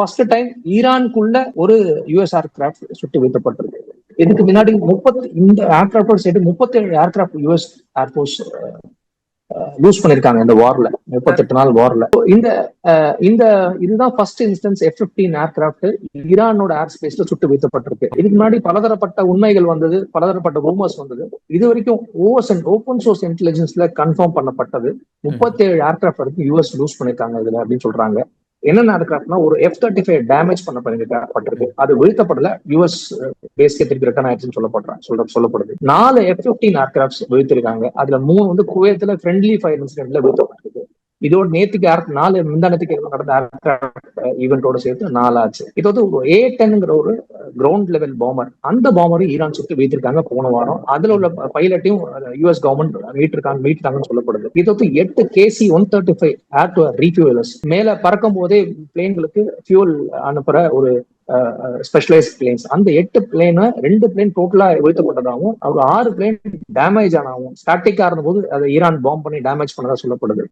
First time ஈரானுக்குள்ள ஒரு US aircraft சுட்டு வீழ்த்தப்பட்டிருக்கு. இதுக்கு முன்னாடி இந்த ஏர்கிராப்டோட சேர்த்து 37 ஏர்கிராப்ட் யுஎஸ் ஏர்போர்ஸ் லூஸ் பண்ணிருக்காங்க இந்த வார்ல, 38 நாள் வார்ல. இந்த இதுதான் ஃபர்ஸ்ட் இன்ஸ்டன்ஸ் F-15 ஏர்கிராப்ட் ஈரானோட ஏர் ஸ்பேஸ்ல சுட்டு வீழ்த்தப்பட்டிருக்கு. இதுக்கு முன்னாடி பலதரப்பட்ட உண்மைகள் வந்தது, பலதரப்பட்ட ரூமர்ஸ் வந்தது. இது வரைக்கும் ஓபன் சோர்ஸ் இன்டெலிஜென்ஸ்ல கன்ஃபார்ம் பண்ணப்பட்டது 37 ஏர்கிராப்ட் வரைக்கும் யூஎஸ் லூஸ் பண்ணிருக்காங்க இதுல அப்படின்னு சொல்றாங்க. என்னென்ன ஏர்கிராப்ட்னா ஒரு F-35 டேமேஜ் பண்ணப்பட்டிருக்கு, அது வீழ்த்தப்படல, யூஎஸ் பேஸ்கே திருப்பி ரிட்டர்ன் ஆயிடுச்சுன்னு சொல்லப்படுது. 4 F-15 ஏர்கிராப்ட்ஸ் வீழ்த்திருக்காங்க. அதுல 3 வந்து குவைத்துல ஃப்ரெண்ட்லி ஃபயர் இன்சிடென்ட்ல வீழ்த்தப்பட்டிருக்கு. இதோட நேத்துக்கு 4 முந்தானத்துக்கு நடந்த ஏர்கிராப்ட் ஈவெண்டோட சேர்த்து 4 ஆச்சு. இது வந்து A-10ங்கிற ஒரு கிரவுண்ட் லெவல் பாம்பர், அந்த பாம்பரும் ஈரான் சுட்டு வீழ்த்திருக்காங்க போன வாரம். அதுல உள்ள பைலட்டையும் யுஎஸ் கவர்மெண்ட் மீட்டாங்கன்னு சொல்லப்படுது. இது வந்து 8 KC-135 ஏர் டு ரீஃபியூவலர்ஸ் மேல பறக்கும் போதே பிளேன்களுக்கு ஃபியூல் அனுப்புற ஒரு ஸ்பெஷலைஸ்ட் பிளேன்ஸ். அந்த 8 பிளேன் 2 பிளேன் டோட்டலா வீழ்த்தப்பட்டதாகவும், ஒரு 6 பிளேன் டேமேஜ் ஆனாவும், ஸ்டாட்டிக்கா இருந்த போது அதை ஈரான் பாம்பு பண்ணி டேமேஜ் பண்ணதா சொல்லப்படுது.